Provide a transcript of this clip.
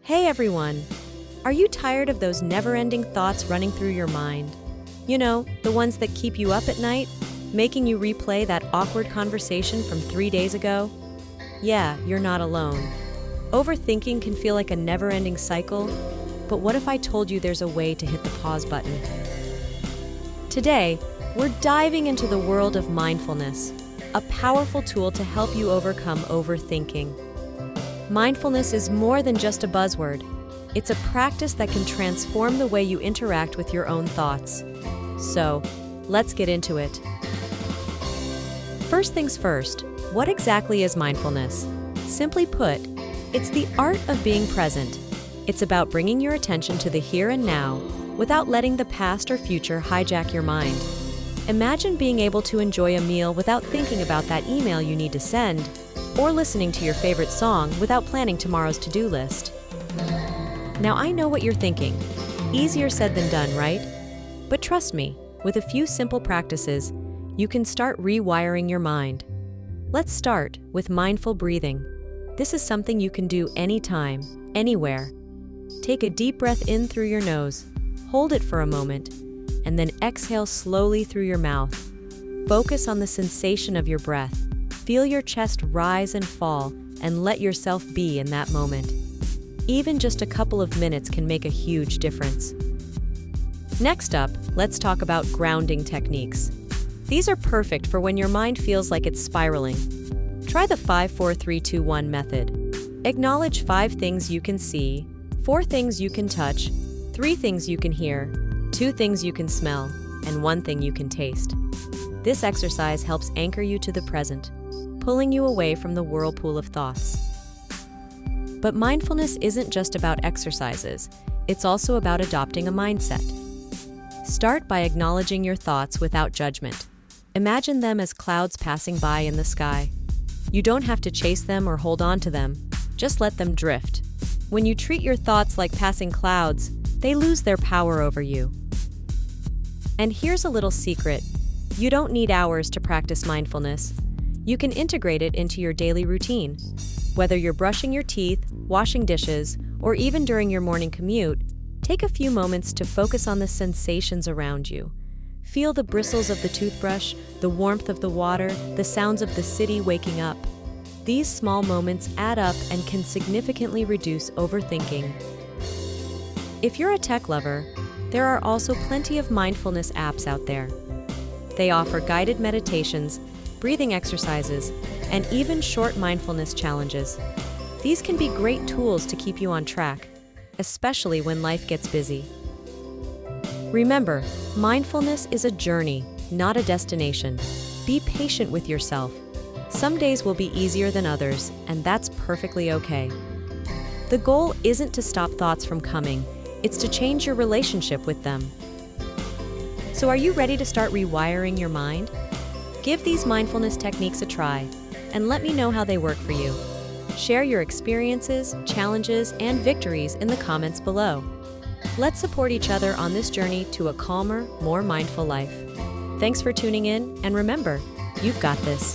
Hey everyone! Are you tired of those never-ending thoughts running through your mind? You know, the ones that keep you up at night, making you replay that awkward conversation from 3 days ago? Yeah, you're not alone. Overthinking can feel like a never-ending cycle, but what if I told you there's a way to hit the pause button? Today, we're diving into the world of mindfulness, a powerful tool to help you overcome overthinking. Mindfulness is more than just a buzzword. It's a practice that can transform the way you interact with your own thoughts. So, let's get into it. First things first, what exactly is mindfulness? Simply put, it's the art of being present. It's about bringing your attention to the here and now without letting the past or future hijack your mind. Imagine being able to enjoy a meal without thinking about that email you need to send, or listening to your favorite song without planning tomorrow's to-do list. Now I know what you're thinking. Easier said than done, right? But trust me, with a few simple practices, you can start rewiring your mind. Let's start with mindful breathing. This is something you can do anytime, anywhere. Take a deep breath in through your nose, hold it for a moment, and then exhale slowly through your mouth. Focus on the sensation of your breath. Feel your chest rise and fall, and let yourself be in that moment. Even just a couple of minutes can make a huge difference. Next up, let's talk about grounding techniques. These are perfect for when your mind feels like it's spiraling. Try the 5-4-3-2-1 method. Acknowledge 5 things you can see, 4 things you can touch, 3 things you can hear, 2 things you can smell, and 1 thing you can taste. This exercise helps anchor you to the present, pulling you away from the whirlpool of thoughts. But mindfulness isn't just about exercises, it's also about adopting a mindset. Start by acknowledging your thoughts without judgment. Imagine them as clouds passing by in the sky. You don't have to chase them or hold on to them, just let them drift. When you treat your thoughts like passing clouds, they lose their power over you. And here's a little secret. You don't need hours to practice mindfulness. You can integrate it into your daily routine. Whether you're brushing your teeth, washing dishes, or even during your morning commute, take a few moments to focus on the sensations around you. Feel the bristles of the toothbrush, the warmth of the water, the sounds of the city waking up. These small moments add up and can significantly reduce overthinking. If you're a tech lover, there are also plenty of mindfulness apps out there. They offer guided meditations, breathing exercises, and even short mindfulness challenges. These can be great tools to keep you on track, especially when life gets busy. Remember, mindfulness is a journey, not a destination. Be patient with yourself. Some days will be easier than others, and that's perfectly okay. The goal isn't to stop thoughts from coming, it's to change your relationship with them. So are you ready to start rewiring your mind? Give these mindfulness techniques a try, and let me know how they work for you. Share your experiences, challenges, and victories in the comments below. Let's support each other on this journey to a calmer, more mindful life. Thanks for tuning in, and remember, you've got this.